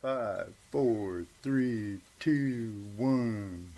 5, 4, 3, 2, 1.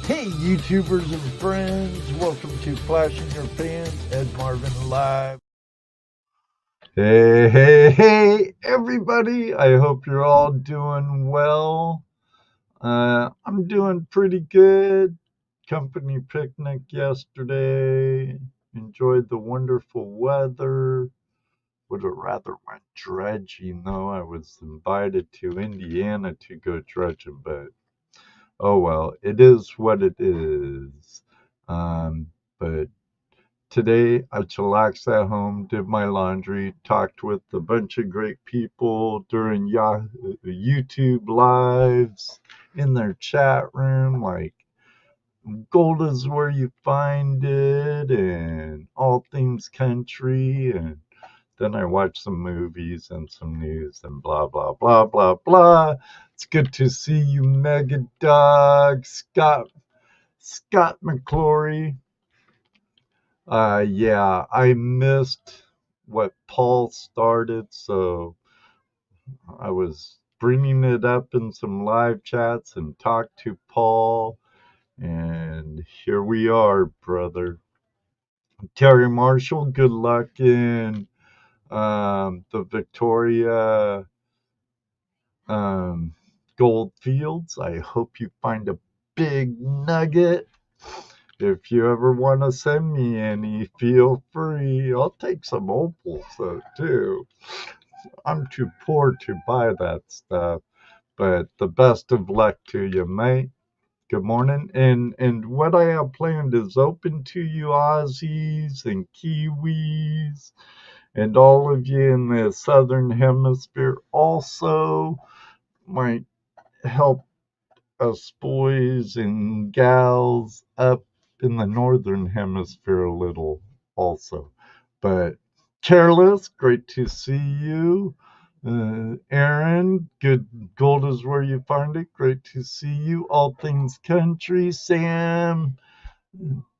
Hey YouTubers and friends, welcome to Flashing Your Pan as Marvin Live. Hey everybody, I hope you're all doing well. I'm doing pretty good. Company picnic yesterday, enjoyed the wonderful weather. Would have rather went dredging though. I was invited to Indiana to go dredging, but oh well, it is what it is. But today I chillaxed at home, did my laundry, talked with a bunch of great people during YouTube lives in their chat room, like Gold is Where You Find It and All Things Country, and then I watched some movies and some news and blah, blah, blah, blah, blah. It's good to see you, Mega Dog, Scott McClory. Yeah, I missed what Paul started, so I was bringing it up in some live chats and talked to Paul, and here we are, brother. Terry Marshall, good luck in the Victoria um, gold fields. I hope you find a big nugget. If you ever want to send me any, feel free. I'll take some opals though too. I'm too poor to buy that stuff. But the best of luck to you, mate. Good morning. And what I have planned is open to you Aussies and Kiwis and all of you in the southern hemisphere also might help us boys and gals up in the northern hemisphere a little also. But Careless, great to see you. Aaron, good gold is where you find it. Great to see you. All Things Country, Sam,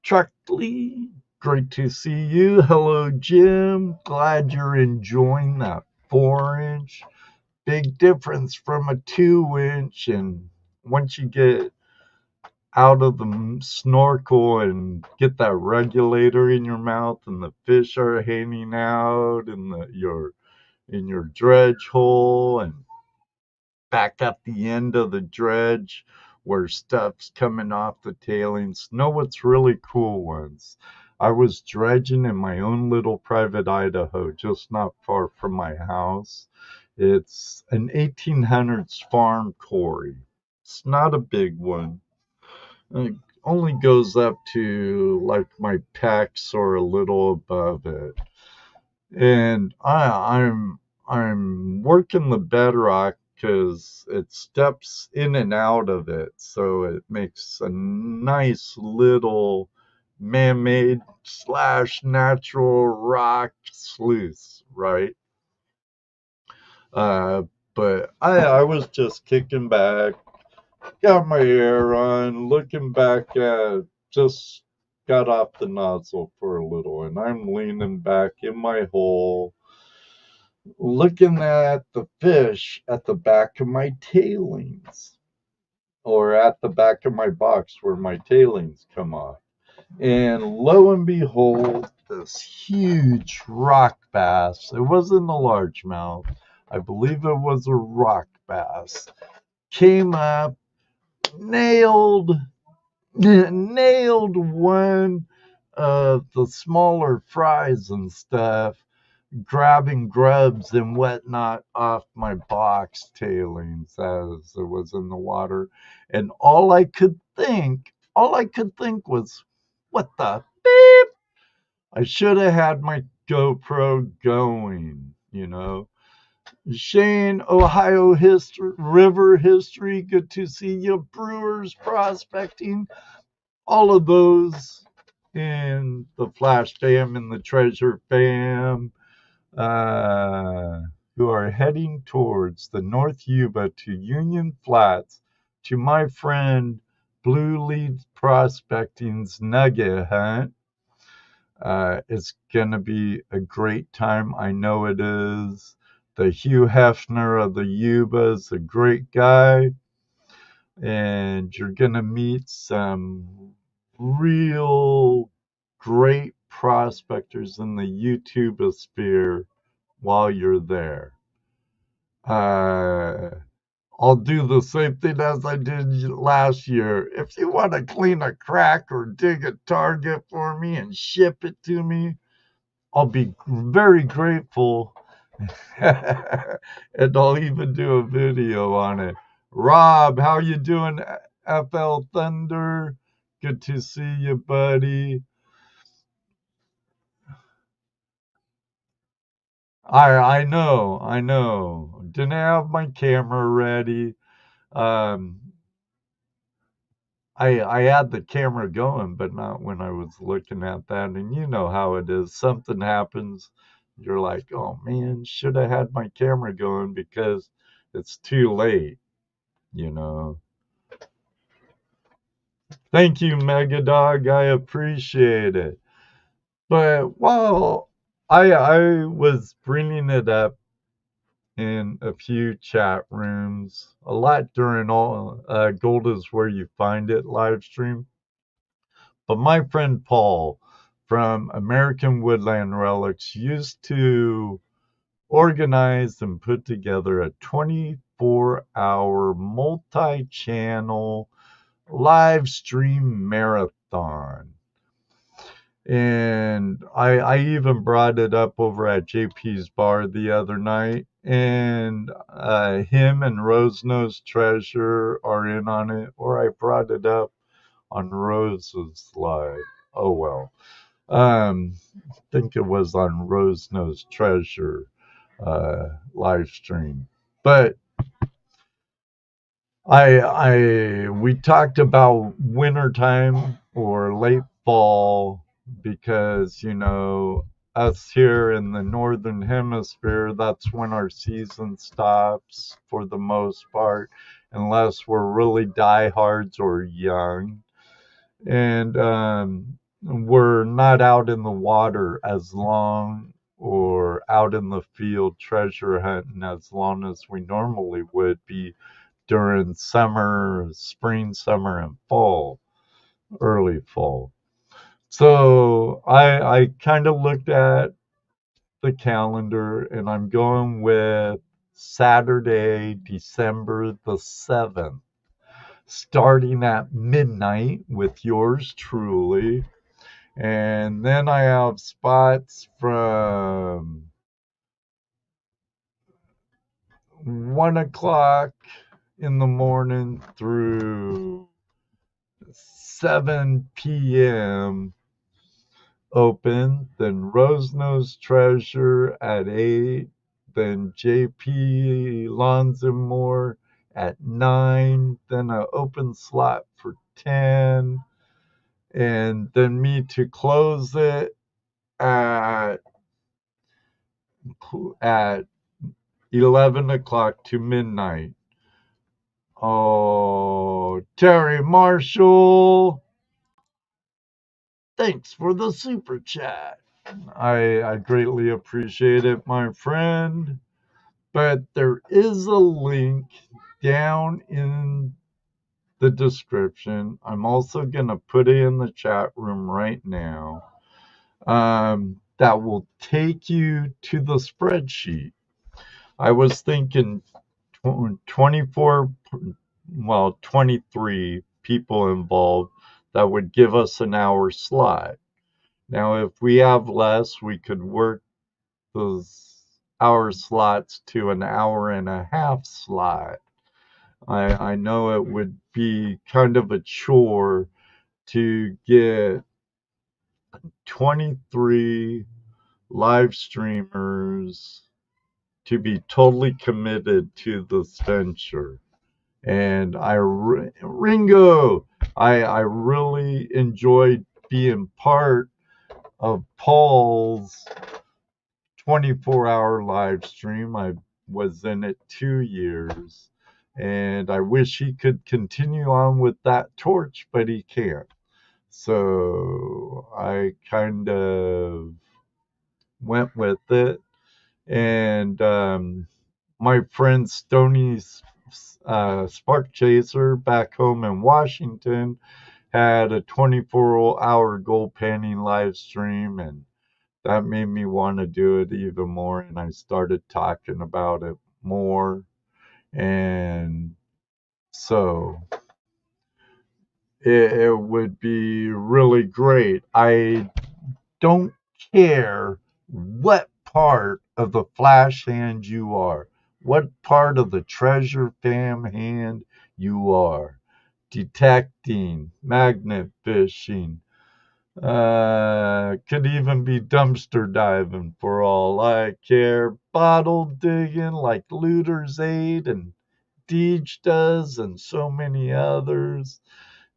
Truckley, great to see you. Hello, Jim. Glad you're enjoying that 4-inch. Big difference from a 2-inch, and once you get out of the snorkel and get that regulator in your mouth and the fish are hanging out in your dredge hole and back at the end of the dredge where stuff's coming off the tailings. Know what's really cool ones? I was dredging in my own little private Idaho, just not far from my house. It's an 1800s farm quarry. It's not a big one. It only goes up to like my pecs or a little above it. And I'm working the bedrock because it steps in and out of it, so it makes a nice little man-made slash natural rock sluice, right? Uh, but I was just kicking back, got my hair on, looking back at, just got off the nozzle for a little, and I'm leaning back in my hole, looking at the fish at the back of my tailings, or at the back of my box where my tailings come off. And lo and behold, this huge rock bass, it wasn't a largemouth, I believe it was a rock bass, came up nailed one of the smaller fries and stuff, grabbing grubs and whatnot off my box tailings as it was in the water. And all I could think was, what the beep? I should have had my GoPro going, you know. Shane, Ohio history, river history, good to see you. Brewers prospecting, all of those in the Flash fam and the Treasure fam, uh, who are heading towards the North Yuba to Union Flats to my friend Blue Lead Prospecting's Nugget Hunt. It's going to be a great time. I know it is. The Hugh Hefner of the Yuba is a great guy. And you're going to meet some real great prospectors in the YouTube sphere while you're there. I'll do the same thing as I did last year. If you want to clean a crack or dig a target for me and ship it to me, I'll be very grateful. And I'll even do a video on it. Rob, how you doing, FL Thunder? Good to see you, buddy. I know. Didn't have my camera ready. Um, I had the camera going, but not when I was looking at that. And you know how it is. Something happens. You're like, oh man, should have had my camera going because it's too late, you know. Thank you, Megadog. I appreciate it. But while I was bringing it up in a few chat rooms, a lot during all Gold is Where You Find It live stream. But my friend Paul from American Woodland Relics used to organize and put together a 24-hour multi-channel live stream marathon. And I even brought it up over at JP's bar the other night. And him and Rose Nose Treasure are in on it. Or I brought it up on Rose's live. Oh well. I think it was on Rose Nose Treasure live stream. But we talked about wintertime or late fall because, you know, us here in the northern hemisphere, that's when our season stops for the most part, unless we're really diehards or young. And we're not out in the water as long or out in the field treasure hunting as long as we normally would be during summer, spring, summer, and fall, early fall. So I kind of looked at the calendar and I'm going with Saturday, December the 7th, starting at midnight with yours truly. And then I have spots from 1 o'clock in the morning through 7 p.m. open, then Rose Nose Treasure at 8, then JP Lawns and More at 9, then an open slot for 10, and then me to close it at 11 o'clock to midnight. Oh, Terry Marshall, thanks for the super chat. I greatly appreciate it, my friend. But there is a link down in the description. I'm also going to put it in the chat room right now. That will take you to the spreadsheet. I was thinking 24 23 people involved that would give us an hour slot. Now, if we have less, we could work those hour slots to an hour and a half slot. I know it would be kind of a chore to get 23 live streamers to be totally committed to this venture. And Ringo, I really enjoyed being part of Paul's 24-hour live stream. I was in it 2 years, and I wish he could continue on with that torch, but he can't. So I kind of went with it, and my friend Stoney's Spark Chaser back home in Washington had a 24-hour gold panning live stream, and that made me want to do it even more. And I started talking about it more. And so it would be really great. I don't care what part of the flash hand you are, what part of the treasure fam hand you are. Detecting, magnet fishing, could even be dumpster diving for all I care, bottle digging like Looter's Aid and Deej does, and so many others,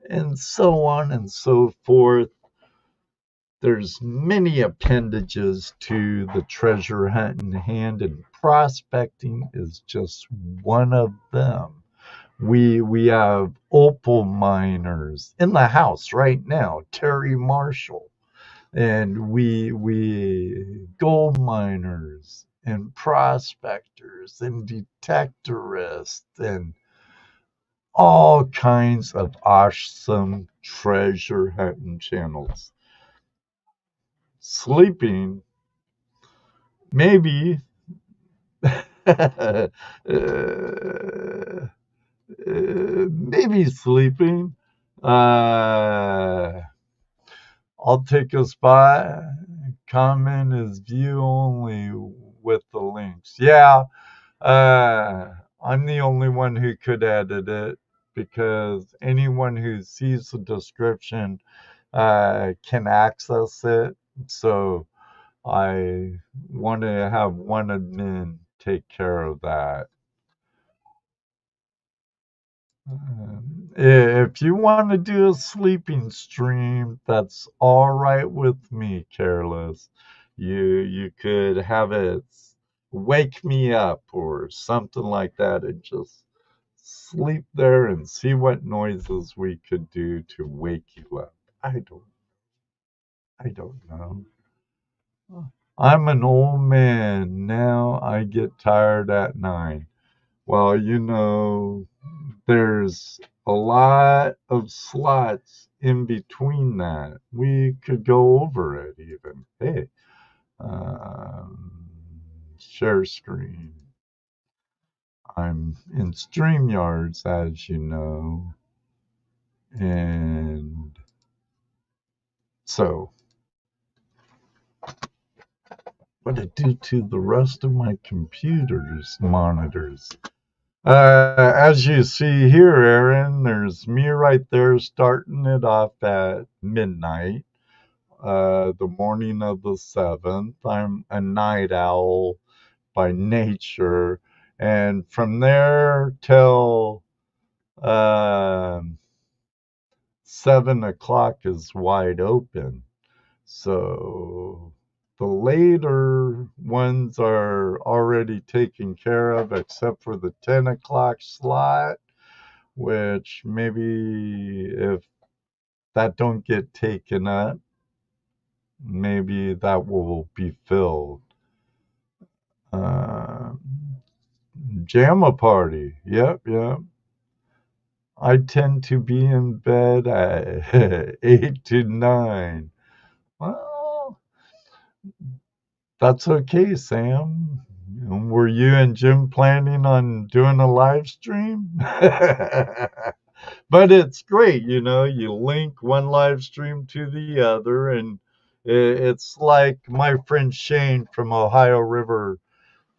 and so on and so forth. There's many appendages to the treasure hunting hand, and prospecting is just one of them. We have opal miners in the house right now, Terry Marshall, and we gold miners and prospectors and detectorists and all kinds of awesome treasure hunting channels. Sleeping, maybe. uh, Maybe sleeping. Uh, I'll take a spot. Comment is view only with the links. Yeah, I'm the only one who could edit it because anyone who sees the description can access it. So I want to have one admin take care of that. If you want to do a sleeping stream, that's all right with me, Careless. You could have it wake me up or something like that, and just sleep there and see what noises we could do to wake you up. I don't know. I'm an old man now. I get tired at night. Well, there's a lot of slots in between that. We could go over it even. Hey, um, share screen. I'm in StreamYards, as you know. And so, what did it do to the rest of my computer's monitors? As you see here, Aaron, there's me right there starting it off at midnight, the morning of the 7th. I'm a night owl by nature. And from there till 7 o'clock is wide open. So the later ones are already taken care of, except for the 10 o'clock slot, which maybe if that don't get taken up, maybe that will be filled. Uh, Jamma party. Yep. I tend to be in bed at 8 to 9. Well, that's okay, Sam. Were you and Jim planning on doing a live stream? But it's great, you link one live stream to the other, and it's like my friend Shane from Ohio River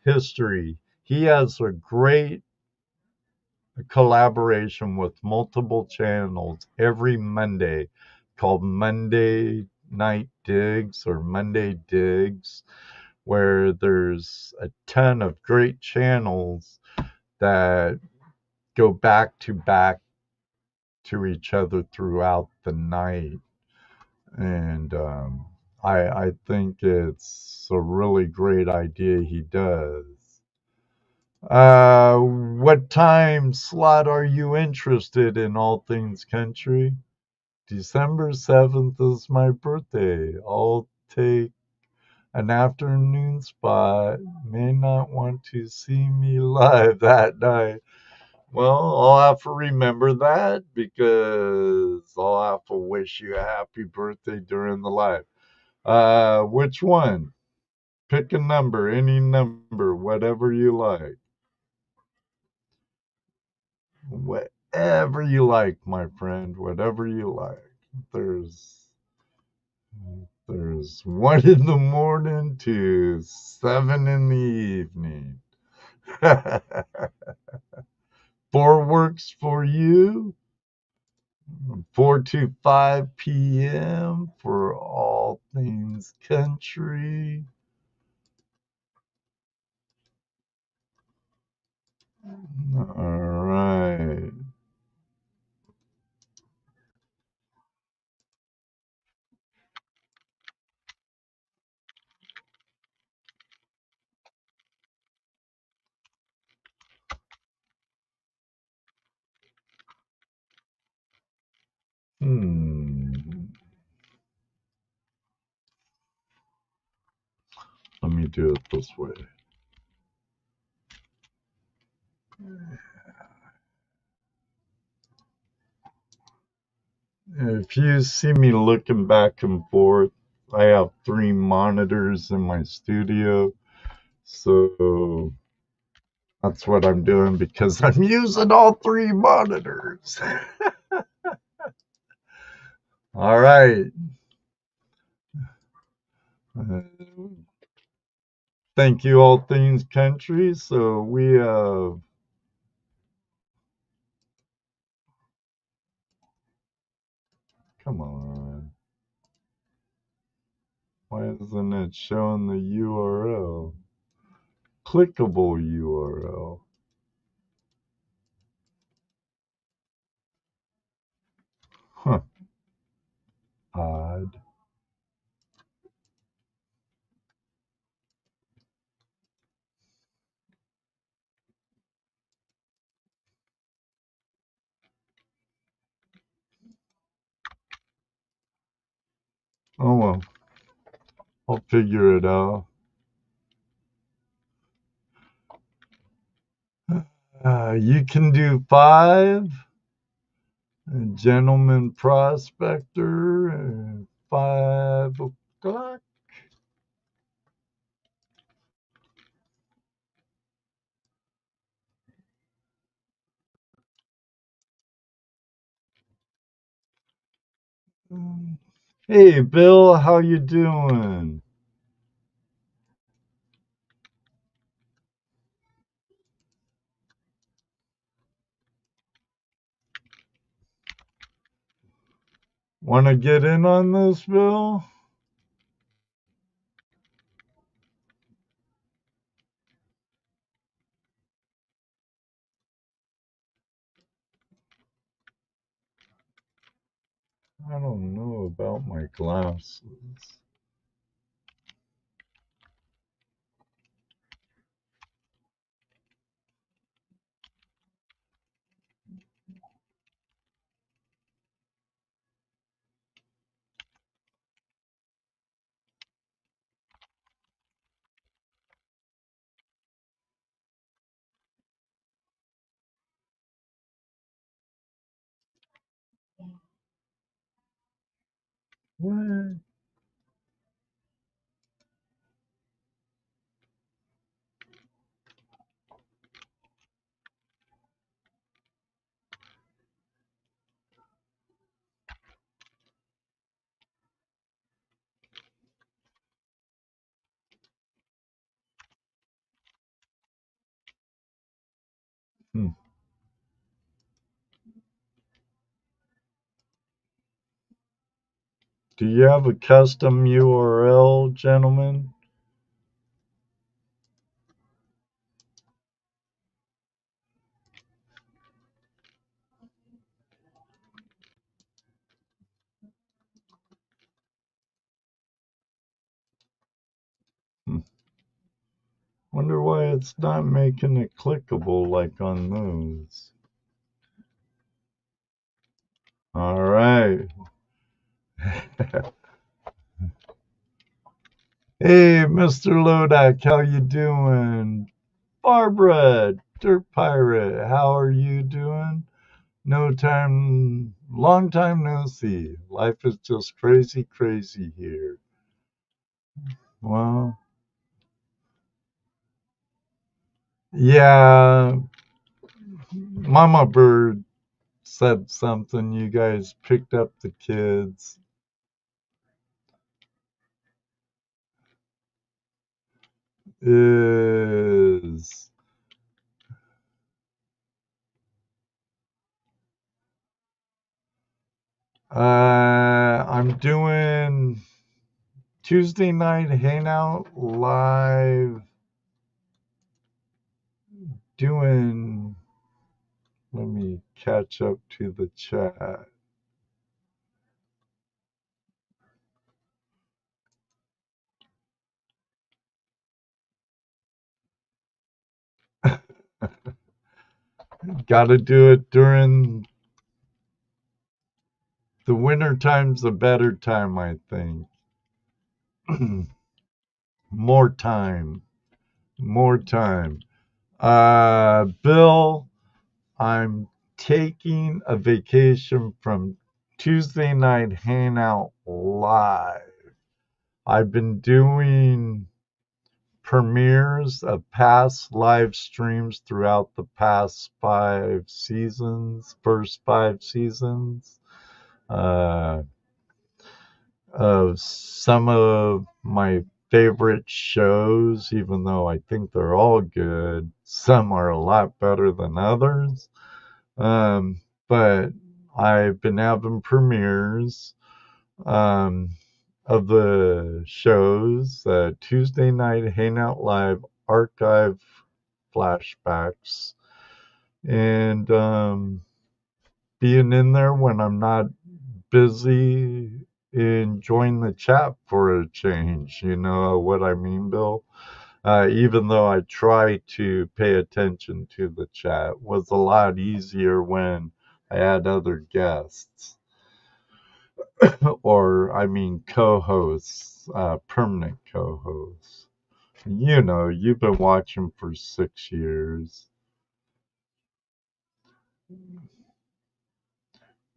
History. He has a great collaboration with multiple channels every Monday called Monday Night Digs or Monday Digs, where there's a ton of great channels that go back to each other throughout the night. And I think it's a really great idea he does. What time slot are you interested in all things country? December 7th is my birthday. I'll take an afternoon spot. May not want to see me live that night. Well, I'll have to remember that because I'll have to wish you a happy birthday during the live. Which one? Pick a number, any number, whatever you like. Whatever you like, my friend, whatever you like. There's 1 in the morning to 7 in the evening. 4 works for you. 4 to 5 p.m. for all things country. All right. Hmm. Let me do it this way. If you see me looking back and forth, I have 3 monitors in my studio. So that's what I'm doing because I'm using all 3 monitors. All right. Uh, Thank you, all things country. So we have, come on. Why isn't it showing the URL? Clickable URL. Huh. Odd. Oh well, I'll figure it out. You can do 5. Gentleman prospector. 5 o'clock. Hey, Bill, how you doing? Want to get in on this, Bill? I don't know about my glasses. What? Do you have a custom URL, gentlemen? Wonder why it's not making it clickable like on those. All right. Hey, Mr. Lodak, how you doing? Barbara, Dirt Pirate, how are you doing? Long time no see. Life is just crazy, crazy here. Well, yeah, Mama Bird said something. You guys picked up the kids. Is I'm doing Tuesday night hangout live. Doing. Let me catch up to the chat. Got to do it during the winter time's a better time, I think. More time. More time. Bill, I'm taking a vacation from Tuesday night hangout live. I've been doing premieres of past live streams throughout the past 5 seasons, first 5 seasons. Of some of my favorite shows, even though I think they're all good. Some are a lot better than others. But I've been having premieres of the shows, Tuesday night Hangout Live archive flashbacks, and being in there when I'm not busy enjoying the chat for a change. You know what I mean, Bill? Even though I try to pay attention to the chat, it was a lot easier when I had other guests, or I mean co-hosts, permanent co-hosts. You know, you've been watching for 6 years.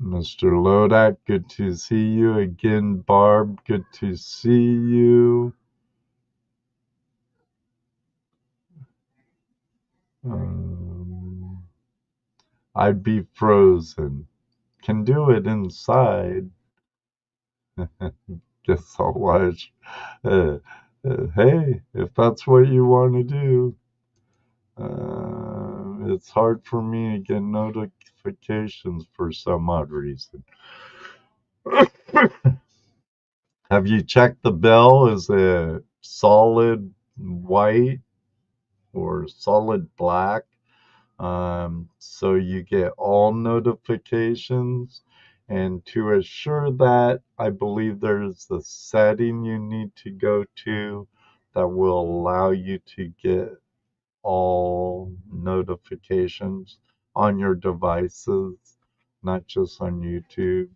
Mr. Lodak, good to see you again. Barb, good to see you. I'd be frozen. Can do it inside. Guess I'll watch. Hey, if that's what you want to do. It's hard for me to get notifications for some odd reason. Have you checked the bell? Is it solid white or solid black? So you get all notifications. And to assure that, I believe there's a setting you need to go to that will allow you to get all notifications on your devices, not just on YouTube.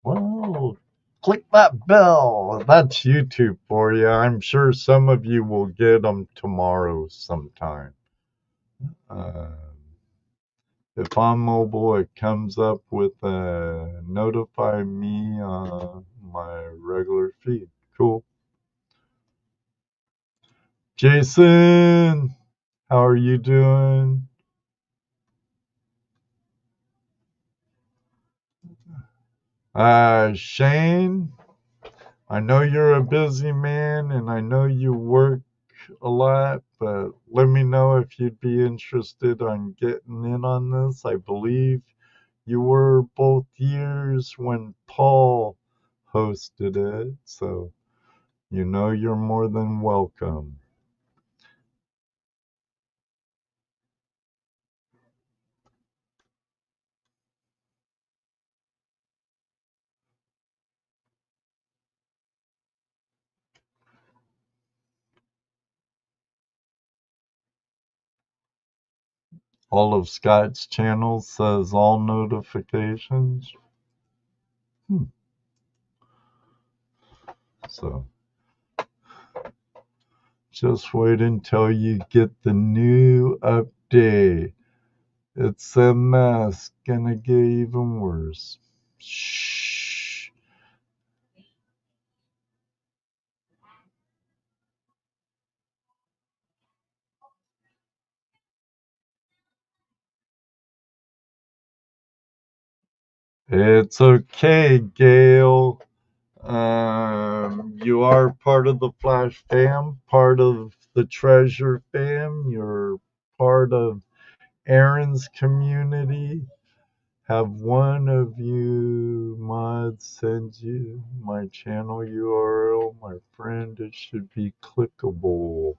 Well, click that bell. That's YouTube for you. I'm sure some of you will get them tomorrow sometime. Uh, if I'm mobile, it comes up with notify me on my regular feed. Cool. Jason, how are you doing? Shane, I know you're a busy man and I know you work a lot, but let me know if you'd be interested on getting in on this. I believe you were both years when Paul hosted it, so you know you're more than welcome. All of Scott's channels says all notifications. So just wait until you get the new update. It's a mess. Gonna get even worse. Shh. It's okay, Gail. You are part of the Flash fam, part of the Treasure fam. You're part of Aaron's community. Have one of you mods send you my channel URL, my friend. It should be clickable.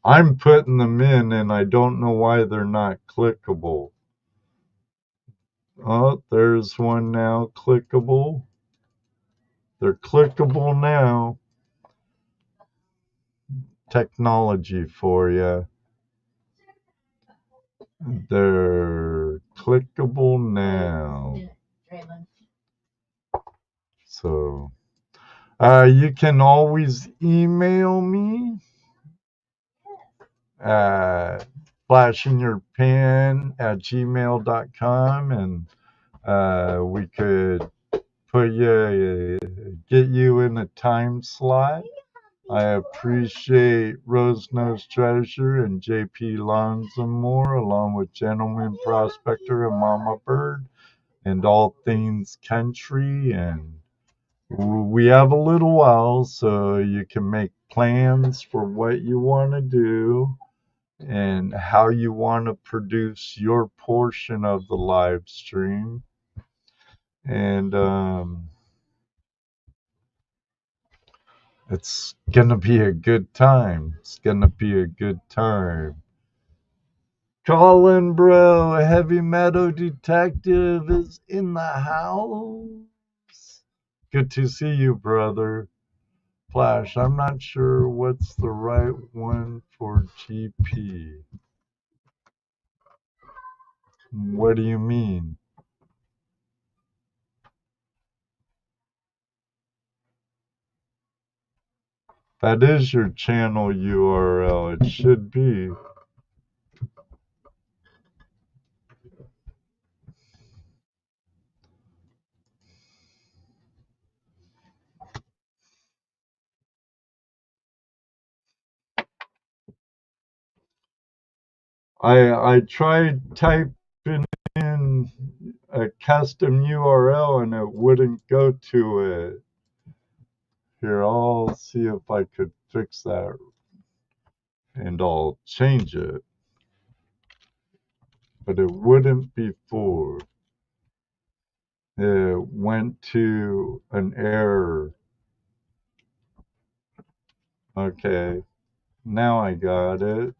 I'm putting them in and I don't know why they're not clickable. Oh, there's one now clickable. They're clickable now. Technology for you. They're clickable now. So, you can always email me at flashinyourpan@gmail.com and we could get you in a time slot. I appreciate Rose Nose Treasure and JP Lonzamore, along with Gentleman Prospector and Mama Bird, and all things country. And we have a little while, so you can make plans for what you want to do and how you want to produce your portion of the live stream. And it's gonna be a good time. It's gonna be a good time. Colin, bro, heavy metal detective is in the house. Good to see you, brother. Flash, I'm not sure what's the right one for GP. What do you mean? That is your channel URL. It should be. I tried typing in a custom URL and it wouldn't go to it. Here, I'll see if I could fix that and I'll change it. But it wouldn't before. It went to an error. Okay, now I got it.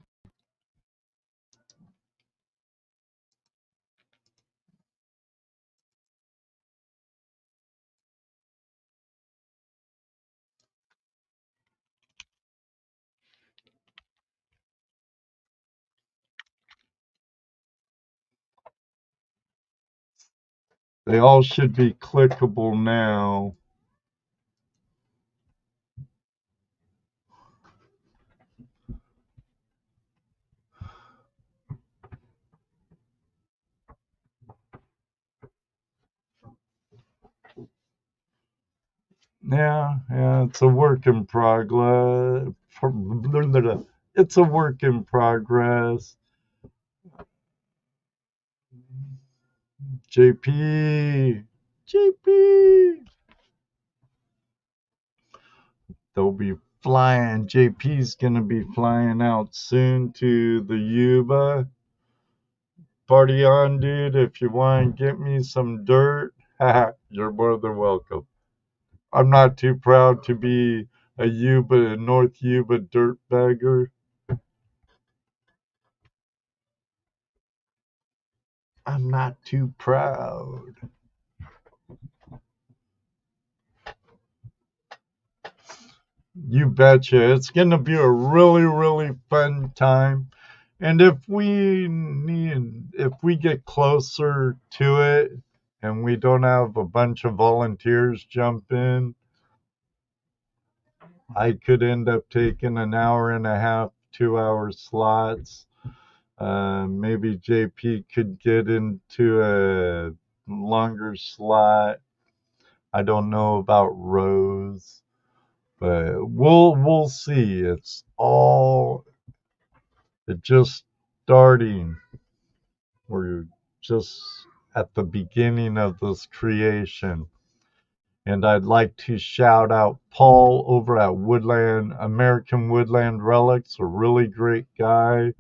They all should be clickable now. Yeah, it's a work in progress. It's a work in progress. JP, JP. They'll be flying. JP's gonna be flying out soon to the Yuba. Party on, dude. If you want to get me some dirt, you're more than welcome. I'm not too proud to be a North Yuba dirt bagger. I'm not too proud. You betcha. It's going to be a really, really fun time. And if we get closer to it and we don't have a bunch of volunteers jump in, I could end up taking an hour and a half, 2 hour slots. Maybe JP could get into a longer slot. I don't know about Rose, but we'll see. It's just starting. We're just at the beginning of this creation. And I'd like to shout out Paul over at American Woodland Relics, a really great guy.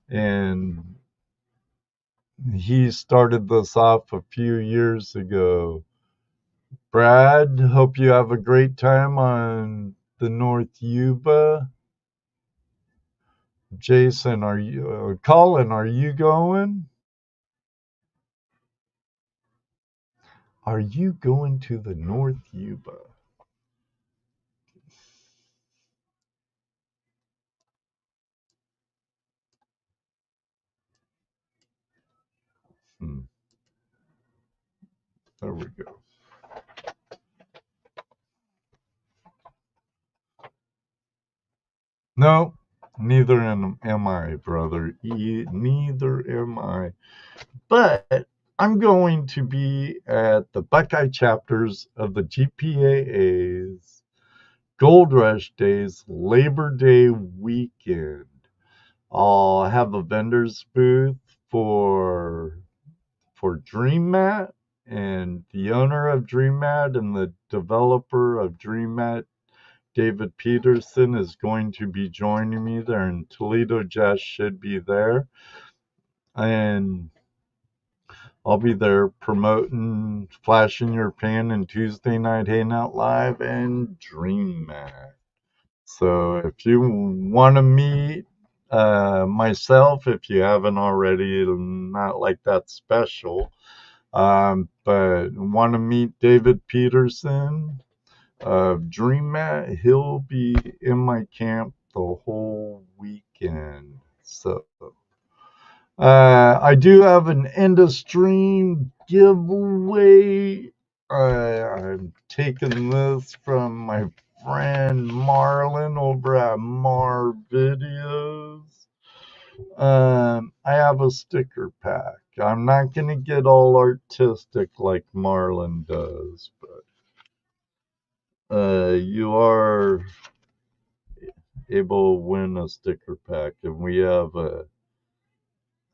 And he started this off a few years ago. Brad, hope you have a great time on the North Yuba. Jason, Colin, are you going? Are you going to the North Yuba? There we go. No, neither am I, brother. Neither am I. But I'm going to be at the Buckeye chapters of the GPAA's Gold Rush Days Labor Day weekend. I'll have a vendor's booth for DreamMat, and the owner of DreamMat and the developer of DreamMat, David Peterson, is going to be joining me there, and Toledo Jazz should be there. And I'll be there promoting Flashing Your Pan and Tuesday Night Hangout Live and DreamMat. So if you want to meet myself, if you haven't already, not like that special, but want to meet David Peterson of DreamMat, he'll be in my camp the whole weekend. So I do have an end of stream giveaway. I'm taking this from my friend Marlin over at Mar Videos. I have a sticker pack. I'm not going to get all artistic like Marlin does, but you are able to win a sticker pack, and we have a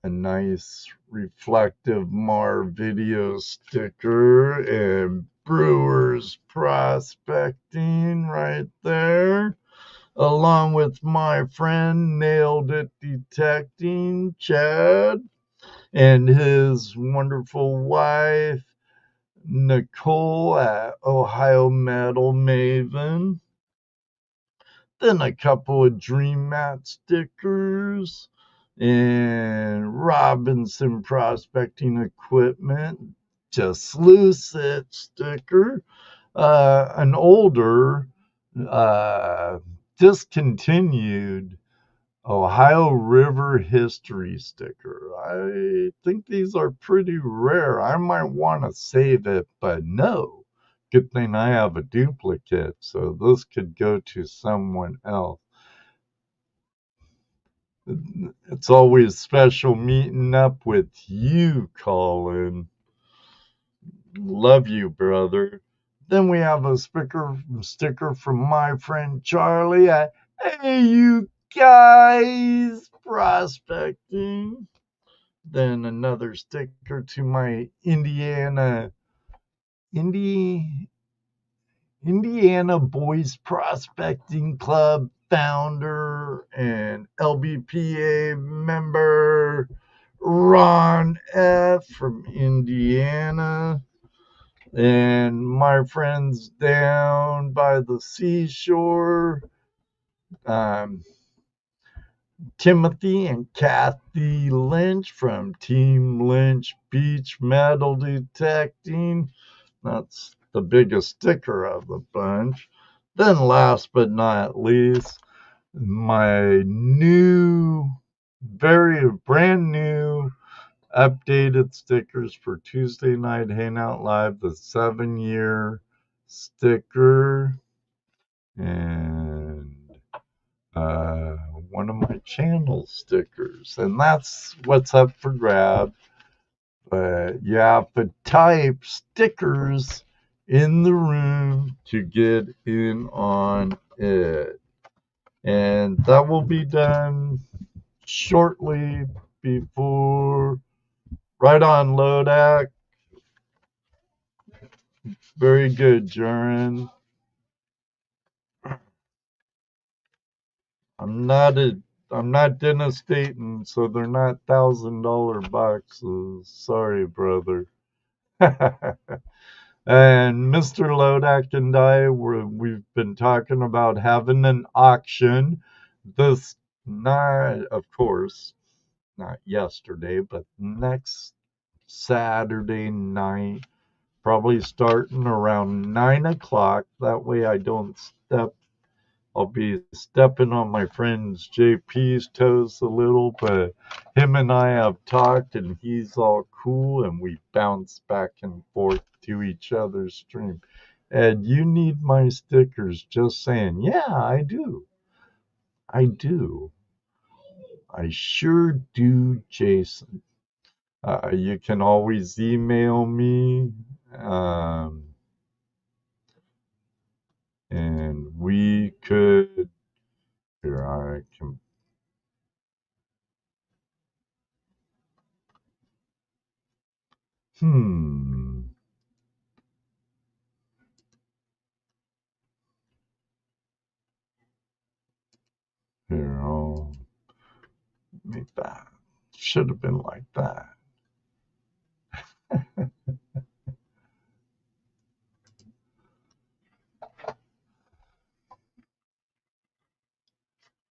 nice reflective Mar video sticker and Brewers Prospecting right there, along with my friend Nailed It Detecting, Chad, and his wonderful wife, Nicole at Ohio Metal Maven. Then a couple of DreamMat stickers and Robinson Prospecting Equipment, just loose it sticker, an older discontinued Ohio River history sticker. I think these are pretty rare. I might want to save it, but no. Good thing I have a duplicate, so this could go to someone else. It's always special meeting up with you, Colin. Love you, brother. Then we have a sticker from my friend Charlie. Hey, you guys, prospecting. Then another sticker to my Indiana Indiana Boys Prospecting Club founder and LBPA member Ron F. from Indiana, and my friends down by the seashore, um, Timothy and Kathy Lynch from Team Lynch Beach Metal Detecting. That's the biggest sticker of the bunch. Then, last but not least, my very brand new updated stickers for Tuesday Night Hangout Live, the 7-year sticker, and one of my channel stickers. And that's what's up for grab. But you have to type stickers in the room to get in on it. And that will be done shortly before. Right on, Lodak. Very good, Jaren. I'm not a I'm not Dennis Dayton, so they're not $1,000 boxes. Sorry, brother. And Mr. Lodak and we've been talking about having an auction this night, of course, not yesterday, but next Saturday night, probably starting around 9 o'clock. That way I'll be stepping on my friend's JP's toes a little, but him and I have talked and he's all cool and we bounce back and forth to each other's stream. And you need my stickers, just saying. Yeah, I do. I do. I sure do, Jason. You can always email me, and we could. Here, I can. Hmm. Here, I'll make that. Should have been like that.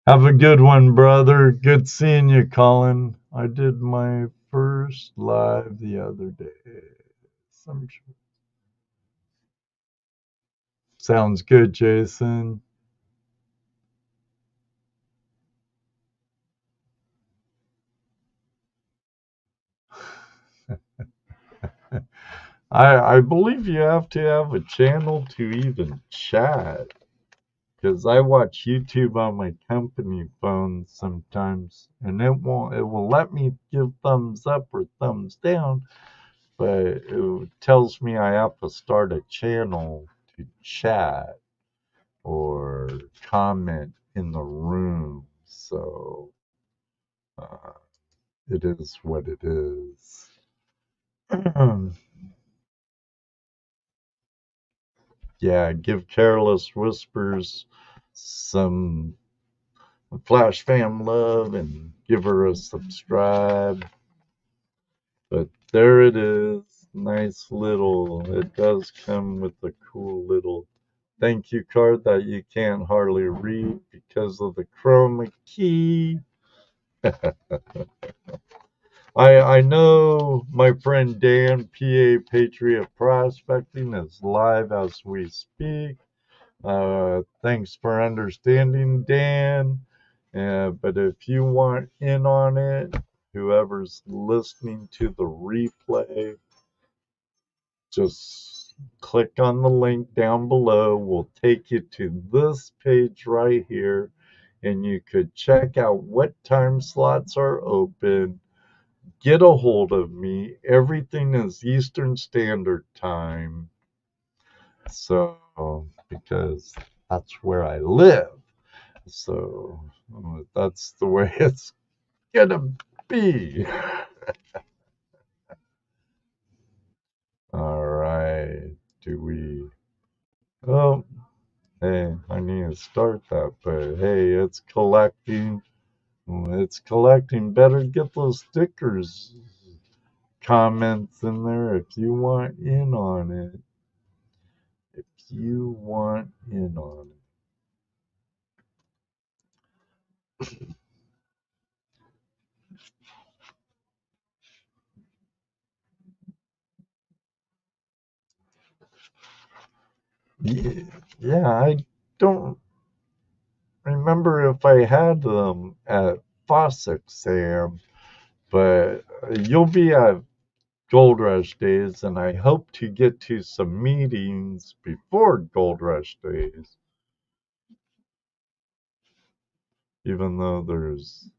Have a good one, brother. Good seeing you, Colin. I did my first live the other day. Sounds good, Jason. I believe you have to have a channel to even chat. Because I watch YouTube on my company phone sometimes, and it will let me give thumbs up or thumbs down, but it tells me I have to start a channel to chat or comment in the room. So uh, it is what it is. Yeah, give Careless Whispers some Flash Fam love and give her a subscribe. But there it is. Nice little, it does come with a cool little thank you card that you can't hardly read because of the chroma key. I know my friend Dan, PA Patriot Prospecting, is live as we speak. Thanks for understanding, Dan. But if you want in on it, whoever's listening to the replay, just click on the link down below. We'll take you to this page right here, and you could check out what time slots are open. Get a hold of me. Everything is Eastern Standard Time. So, because that's where I live. So, that's the way it's gonna be. All right. do we... Oh, hey, I need to start that, but hey, it's collecting. It's collecting. Better get those stickers, comments in there if you want in on it. If you want in on it. Yeah, I don't remember if I had them at Fossack, Sam, but you'll be at Gold Rush Days, and I hope to get to some meetings before Gold Rush Days, even though there's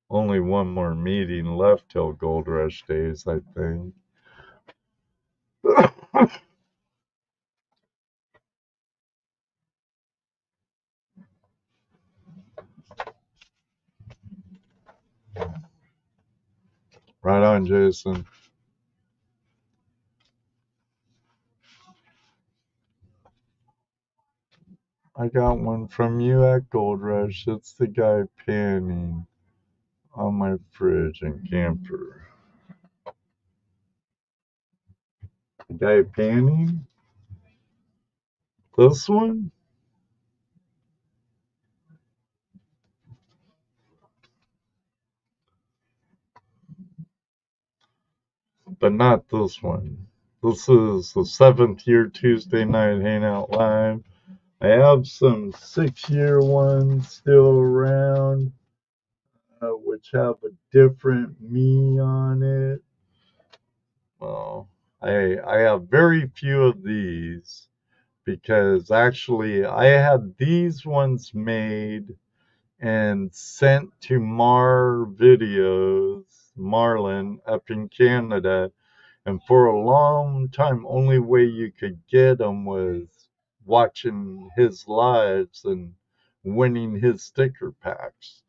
only one more meeting left till Gold Rush Days, I think. Right on, Jason. I got one from you at Gold Rush. It's the guy panning on my fridge and camper. The guy panning? This one? But not this one. This is the 7th year Tuesday night Hangout Live. I have some 6-year ones still around, which have a different me on it. Well, I have very few of these because actually I had these ones made and sent to Marlin up in Canada. And for a long time, only way you could get them was watching his lives and winning his sticker packs.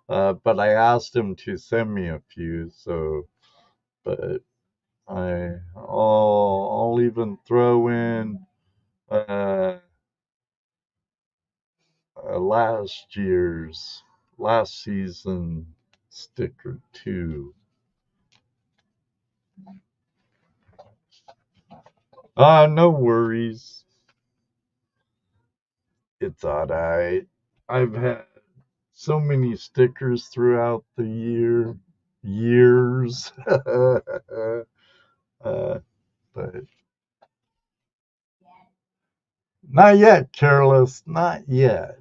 But I asked him to send me a few, so, but I'll even throw in uh, last season sticker too. No worries. It's alright. I've had so many stickers throughout the years. But not yet, Careless. Not yet.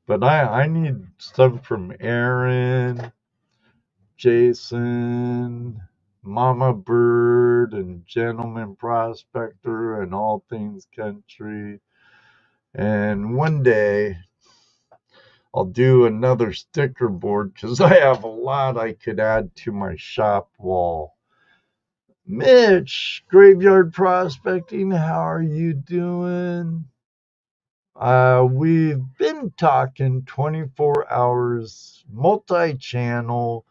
But I need some from Aaron, Jason, Mama Bird, and Gentleman Prospector, and All Things Country. And one day I'll do another sticker board because I have a lot I could add to my shop wall. Mitch, Graveyard Prospecting, how are you doing? We've been talking 24 hours, multi-channel,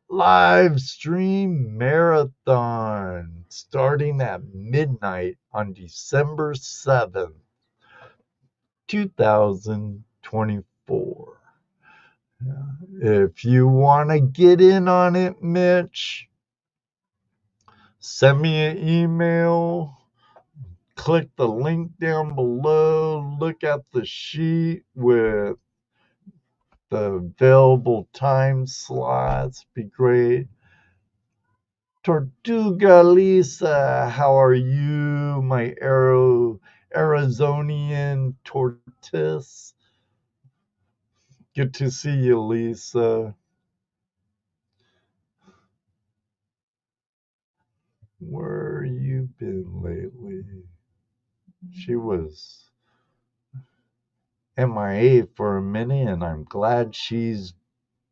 live stream marathon starting at midnight on December 7th, 2024. If you want to get in on it, Mitch, send me an email. Click the link down below. Look at the sheet with the available time slots. Be great. Tortuga Lisa, how are you, my Arizonian tortoise? Good to see you, Lisa. Where you been lately? She was MIA for a minute, and I'm glad she's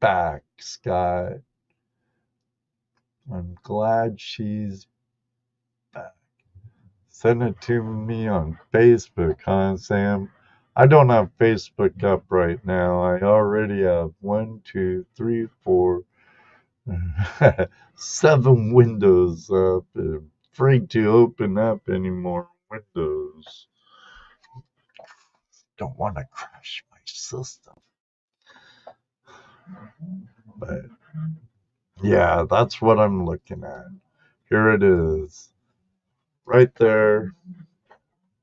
back, Scott. I'm glad she's back. Send it to me on Facebook, huh, Sam? I don't have Facebook up right now. I already have 1, 2, 3, 4, 7 windows up. afraid to open up any more windows. Don't want to crash my system. But yeah, that's what I'm looking at. Here it is. Right there.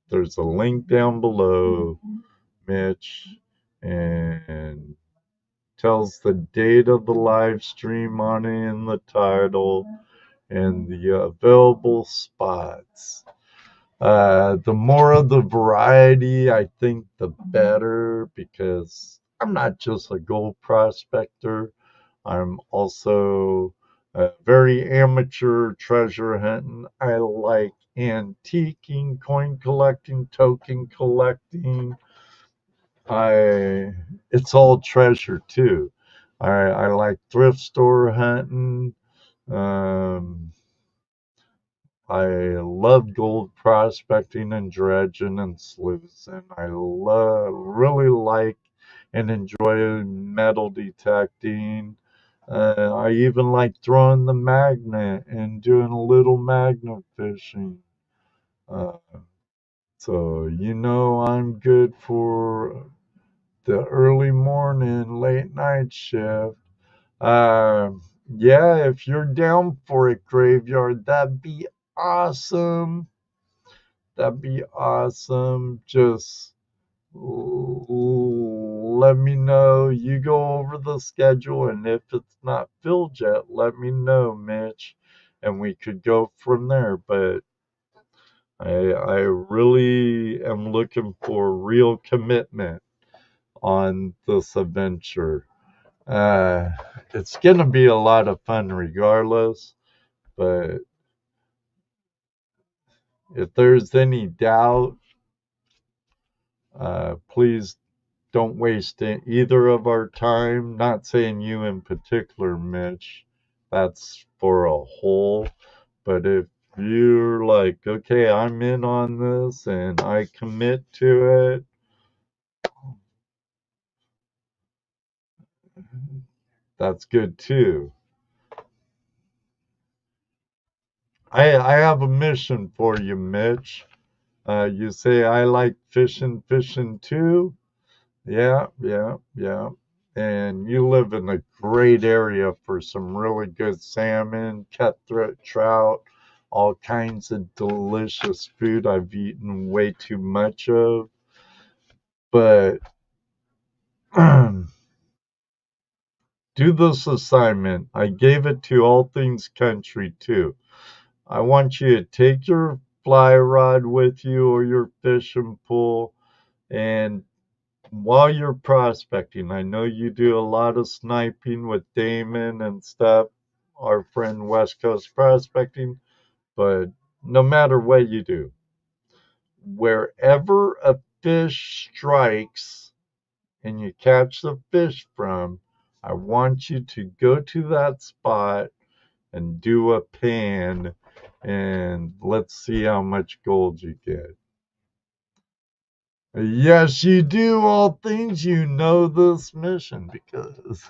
There's a link down below, Mitch, and tells the date of the live stream on it in the title and the available spots. The more of the variety, I think, the better, because I'm not just a gold prospector. I'm also very amateur treasure hunting. I like antiquing, coin collecting, token collecting. It's all treasure too. I like thrift store hunting. Um, I love gold prospecting and dredging and sluicing. I really like and enjoy metal detecting. I even like throwing the magnet and doing a little magnet fishing. Uh, so I'm good for the early morning, late night shift. Uh, yeah, if you're down for it, Graveyard, that'd be awesome. That'd be awesome. Just let me know. You go over the schedule, and if it's not filled yet, let me know, Mitch, and we could go from there. But I really am looking for real commitment on this adventure. Uh, it's gonna be a lot of fun regardless, but if there's any doubt, please don't waste either of our time. Not saying you in particular, Mitch. That's for a whole. But if you're like, okay, I'm in on this and I commit to it, that's good too. I have a mission for you, Mitch. You say I like fishing too. Yeah, yeah, yeah. And you live in a great area for some really good salmon, cutthroat trout, all kinds of delicious food I've eaten way too much of. But do this assignment. I gave it to All Things Country too. I want you to take your fly rod with you or your fishing pole, and while you're prospecting, I know you do a lot of sniping with Damon and stuff, our friend West Coast Prospecting, but no matter what you do, wherever a fish strikes and you catch the fish from, I want you to go to that spot and do a pan, and let's see how much gold you get. Yes, you do. All things, you know this mission because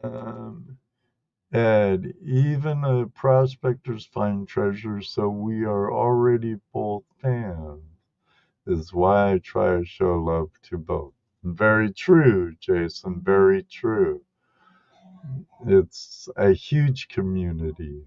um, and even prospectors find treasure, so we are already both fans. Is why I try to show love to both. Very true, Jason. Very true. It's a huge community.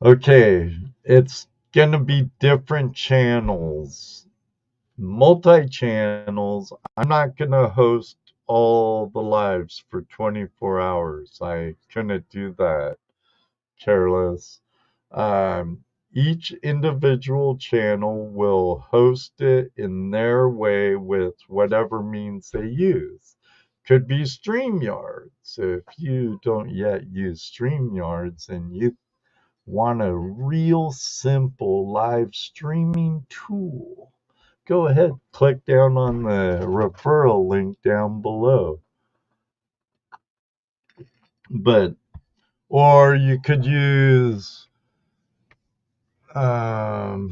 Okay, it's gonna be different channels, multi channels. I'm not gonna host all the lives for 24 hours. I couldn't do that. Careless. Um, each individual channel will host it in their way with whatever means they use. Could be StreamYards. If you don't yet use StreamYards and you want a real simple live streaming tool, go ahead, click down on the referral link down below. But or you could use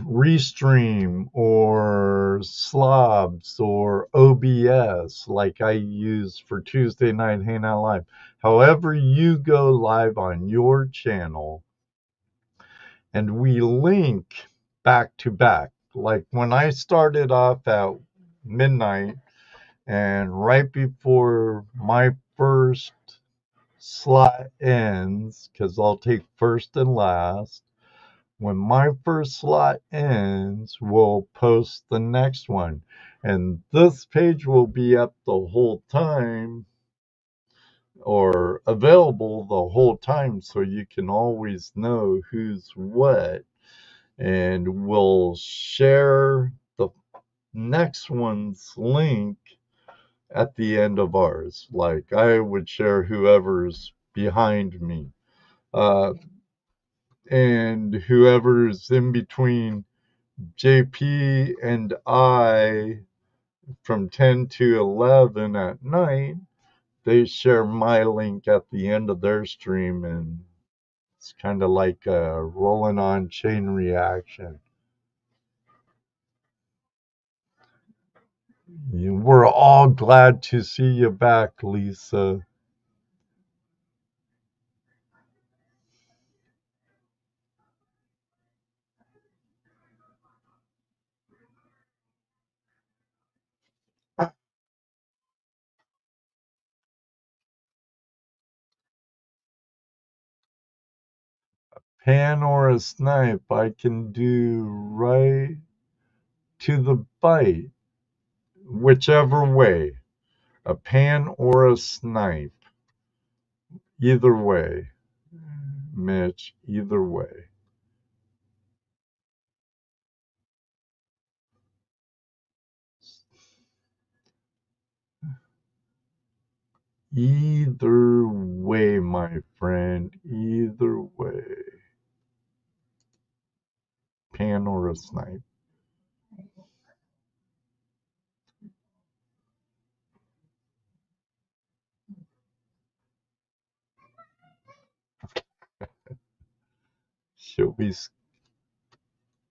Restream or Slobs or OBS like I use for Tuesday Night Hangout Live. However you go live on your channel, and we link back to back. Like when I started off at midnight and right before my first slot ends, because I'll take first and last, when my first slot ends, we'll post the next one. And this page will be up the whole time or available the whole time so you can always know who's what. And we'll share the next one's link at the end of ours. Like I would share whoever's behind me. And whoever's in between JP and I from 10 to 11 at night, they share my link at the end of their stream, and it's kind of like a rolling on chain reaction. We're all glad to see you back, Lisa. Pan or a snipe, I can do right to the bite, whichever way. A pan or a snipe. Either way, Mitch, either way. Either way, my friend, either way. Pan or a snipe. Should we?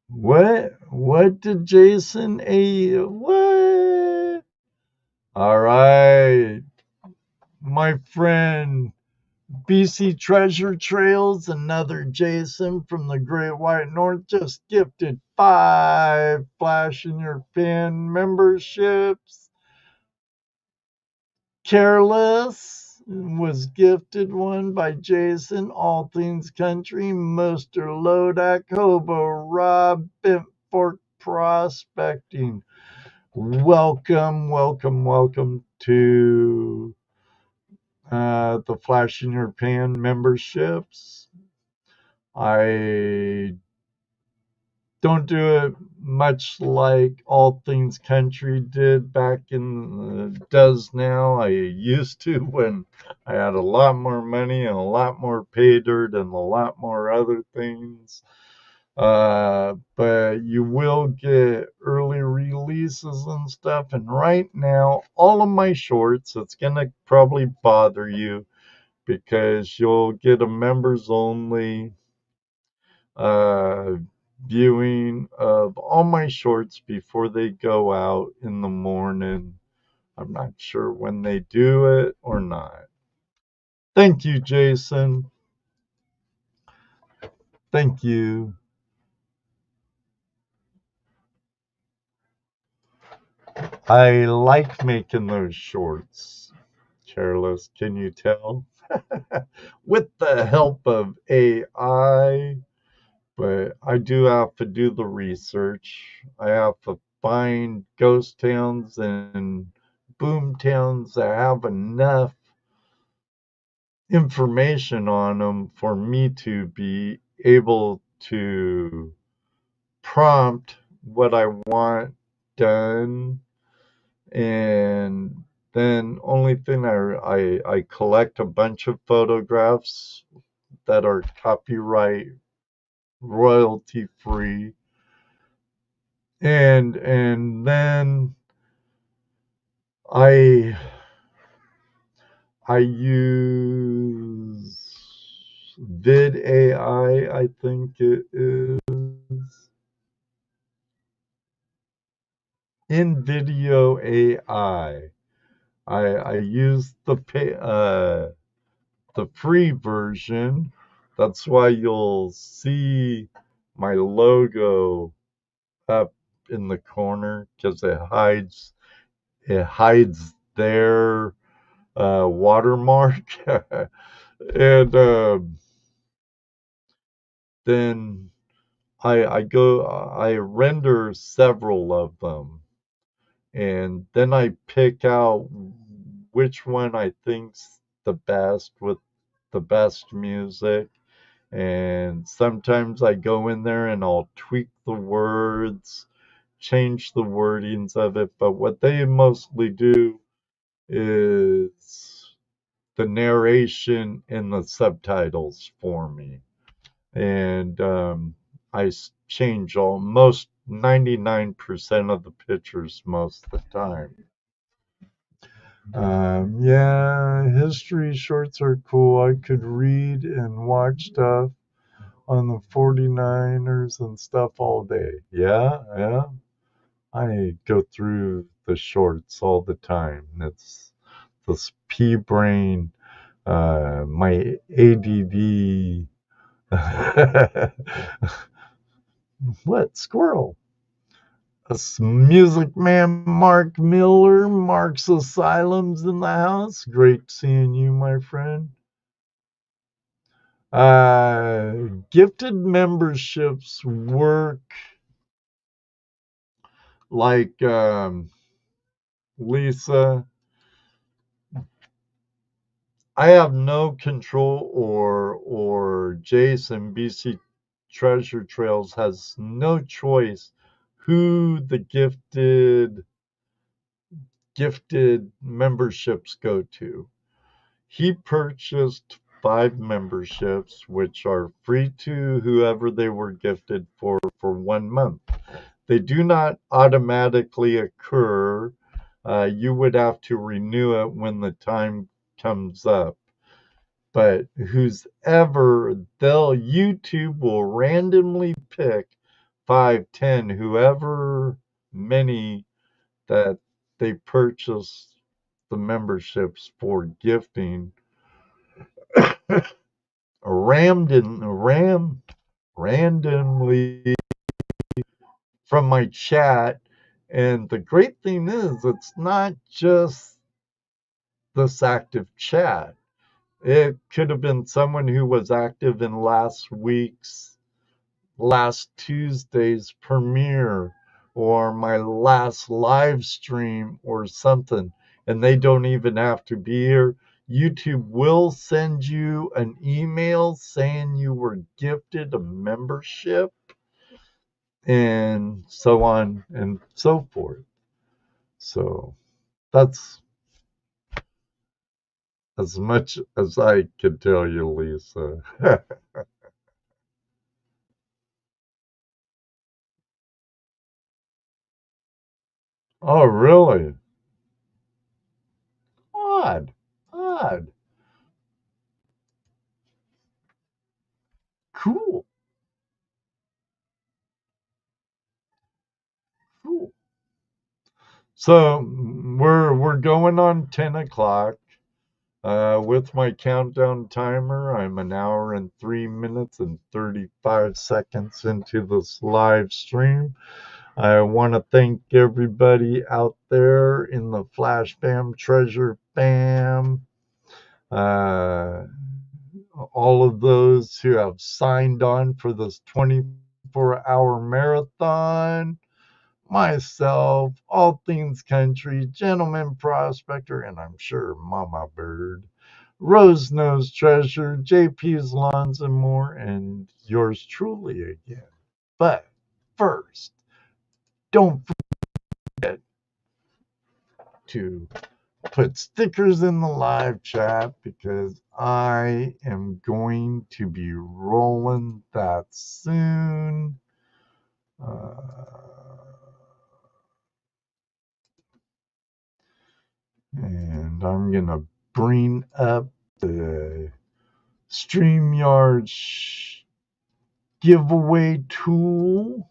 What? What did Jason? What? All right, my friend. BC Treasure Trails, another Jason from the Great White North, just gifted 5 Flash in Your Pan memberships. Careless was gifted one by Jason, All Things Country, Moster Lodak, Hobo Rob, Bent Fork Prospecting. Welcome, welcome, welcome to the Flash in Your Pan memberships. I don't do it much like All Things Country did back in does now. I used to when I had a lot more money and a lot more pay dirt and a lot more other things. But you will get early releases and stuff. And right now, all of my shorts, it's going to probably bother you because you'll get a members only uh, viewing of all my shorts before they go out in the morning. I'm not sure when they do it or not. Thank you, Jason. Thank you. I like making those shorts. Careless, can you tell? With the help of AI, but I do have to do the research. I have to find ghost towns and boom towns that have enough information on them for me to be able to prompt what I want done. And then only thing I collect a bunch of photographs that are copyright royalty free, and then I use Vid AI, I think it is. In video AI. I used the free version. That's why you'll see my logo up in the corner because it hides their watermark. And then I render several of them, and then I pick out which one I think's the best with the best music. And sometimes I go in there and I'll tweak the words, change the wordings of it. But what they mostly do is the narration and the subtitles for me. And I change almost 99% of the pictures most of the time. Yeah, history shorts are cool. I could read and watch stuff on the 49ers and stuff all day. Yeah, yeah. I go through the shorts all the time. It's this pea brain, my ADD. What? Squirrel? Music man Mark Miller. Mark's Asylum's in the house. Great seeing you, my friend. Gifted memberships work like Lisa. I have no control, or Jason BC Treasure Trails has no choice who the gifted memberships go to. He purchased 5 memberships, which are free to whoever they were gifted for 1 month. They do not automatically occur. You would have to renew it when the time comes up. But YouTube will randomly pick 5, 10, whoever many that they purchase the memberships for gifting, randomly from my chat. And the great thing is, it's not just this active chat. It could have been someone who was active in last Tuesday's premiere, or my last live stream or something, and they don't even have to be here. YouTube will send you an email saying you were gifted a membership, and so on and so forth. So that's as much as I can tell you, Lisa. Oh, really? Odd. Odd. Cool. Cool. So we're going on 10 o'clock. With my countdown timer, I'm an hour and 3 minutes and 35 seconds into this live stream. I want to thank everybody out there in the Flash Fam, Treasure Fam, uh, all of those who have signed on for this 24-hour marathon. Myself, All Things Country, Gentleman Prospector, and I'm sure Mama Bird, Rose Nose Treasure, JP's Lawns and more, and yours truly again. But first, don't forget to put stickers in the live chat, because I am going to be rolling that soon. And I'm going to bring up the StreamYard's giveaway tool.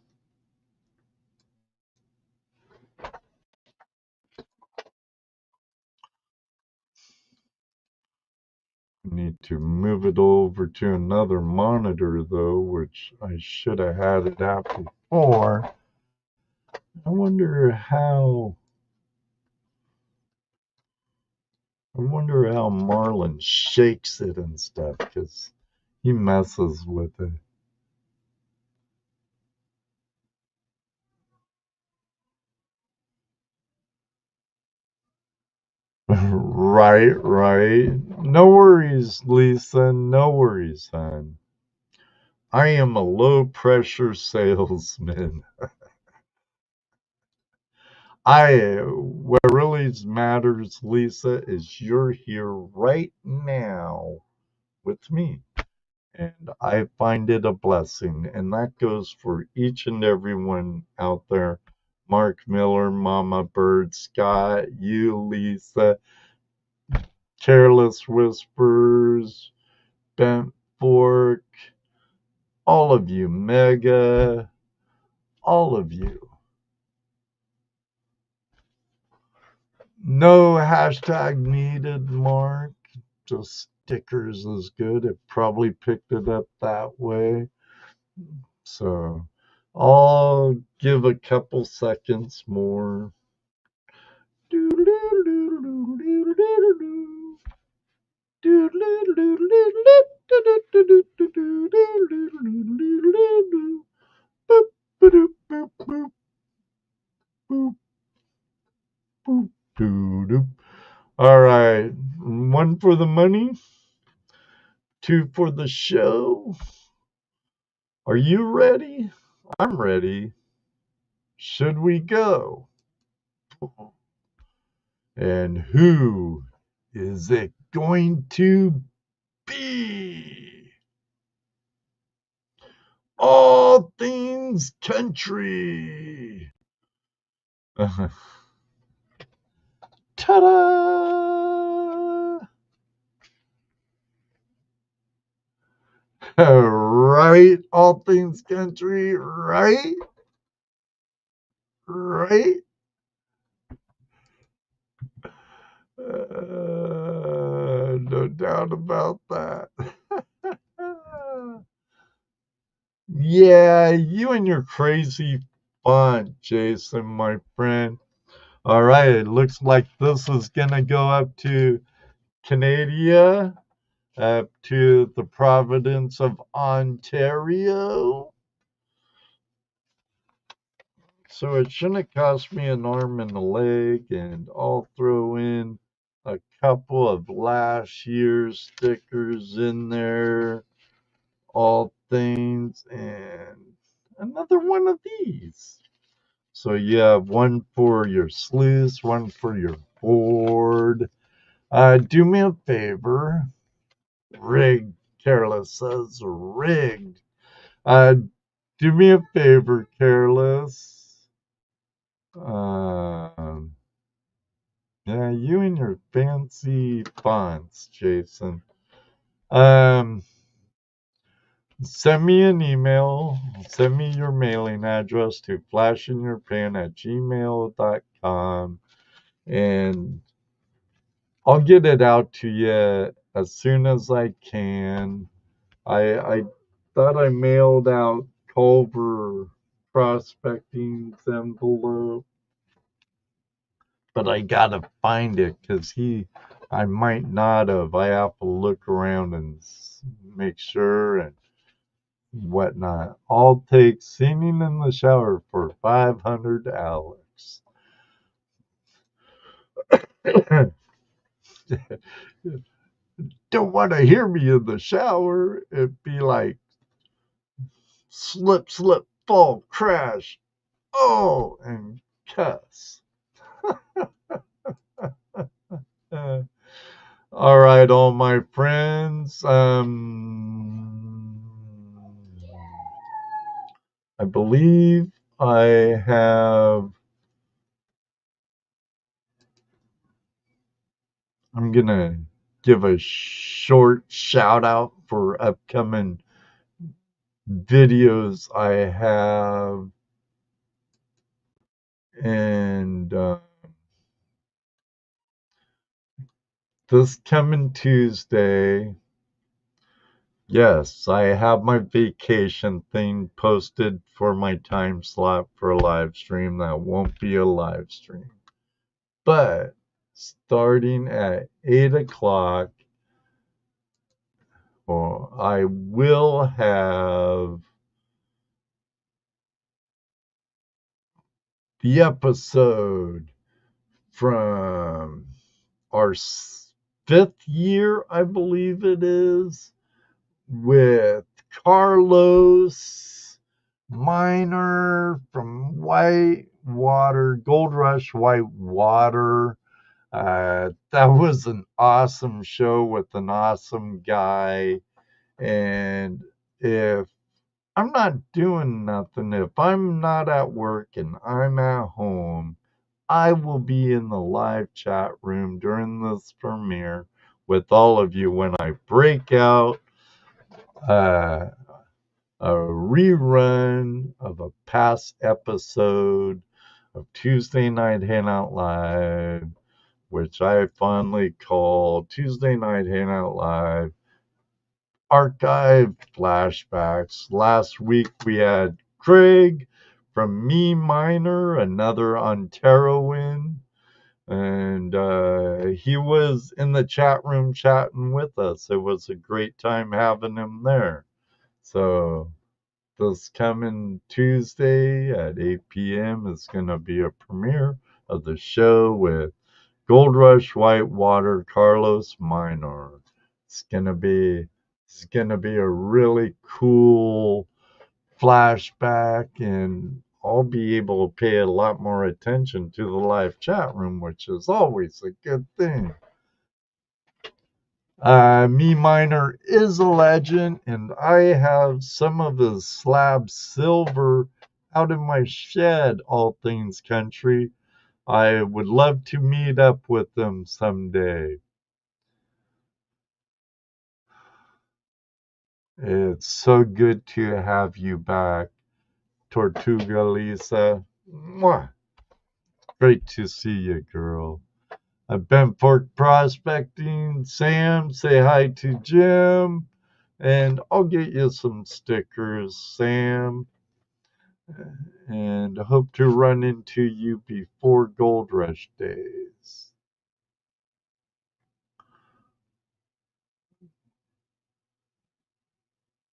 Need to move it over to another monitor though, which I should have had it out before. I wonder how Marlon shakes it and stuff, because he messes with it. Right. No worries, Lisa. No worries, hon. I am a low pressure salesman. What really matters, Lisa, is you're here right now with me. And I find it a blessing. And that goes for each and every one out there. Mark Miller, Mama Bird, Scott, you, Lisa, Careless Whispers, Bent Fork, all of you, Mega, all of you. No hashtag needed, Mark. Just stickers is good. It probably picked it up that way. So I'll give a couple seconds more. All right, one for the money, two for the show. Are you ready? I'm ready. Should we go? And who is it going to be? All things country. Ta-da! Right, all things country, right? Right? No doubt about that. Yeah, you and your crazy font, Jason, my friend. All right, it looks like this is gonna go up to Canada, up to the province of Ontario. So it shouldn't cost me an arm and a leg, and I'll throw in a couple of last year's stickers in there, all things, and another one of these. So you have one for your sluice, one for your board. Do me a favor. Rigged, Careless says rigged. Do me a favor, Careless. Yeah, you and your fancy fonts, Jason. Send me an email. Send me your mailing address to flashinyourpan@gmail.com, and I'll get it out to you as soon as I can. I thought I mailed out Culver Prospecting's envelope, but I gotta find it because I might not have. I have to look around and make sure and whatnot. I'll take singing in the shower for 500 Alex. Don't want to hear me in the shower. It'd be like slip, slip, fall, crash, oh, and cuss. Uh, all right, all my friends. I believe I have. I'm gonna give a short shout out for upcoming videos I have. And this coming Tuesday, yes, I have my vacation thing posted for my time slot for a live stream. That won't be a live stream. But starting at 8 o'clock, I will have the episode from our fifth year, I believe it is, with Carlos Miner from Whitewater, Gold Rush Whitewater. That was an awesome show with an awesome guy. And if I'm not doing nothing, if I'm not at work and I'm at home, I will be in the live chat room during this premiere with all of you when I break out uh, a rerun of a past episode of Tuesday Night Hangout Live, which I fondly call Tuesday Night Hangout Live Archive Flashbacks. Last week we had Craig from Me Minor, another Ontarioan, and he was in the chat room chatting with us. It was a great time having him there. So this coming Tuesday at 8 p.m. is going to be a premiere of the show with Gold Rush Whitewater Carlos Minor. It's gonna be a really cool flashback, and I'll be able to pay a lot more attention to the live chat room, which is always a good thing. Me Minor is a legend, and I have some of his slab silver out in my shed, all things country. I would love to meet up with them someday. It's so good to have you back, Tortuga Lisa. Mwah. Great to see you, girl. I've been Fork Prospecting. Sam, say hi to Jim. And I'll get you some stickers, Sam. And hope to run into you before Gold Rush days.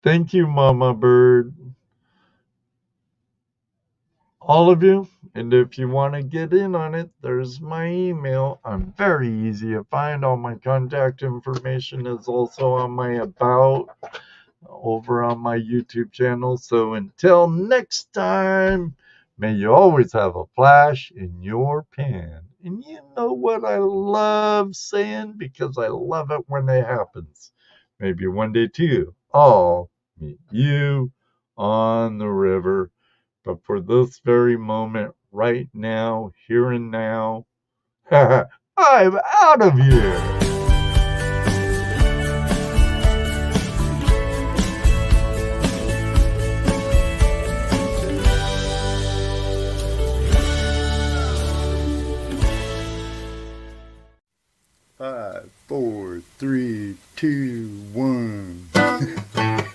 Thank you, Mama Bird. All of you. And if you want to get in on it, there's my email. I'm very easy to find. All my contact information is also on my About over on my YouTube channel. So until next time, may you always have a flash in your pan. And you know what I love saying? Because I love it when it happens. Maybe one day too, I'll meet you on the river. But for this very moment, right now, here and now, I'm out of here. 5, 4, 3, 2, 1.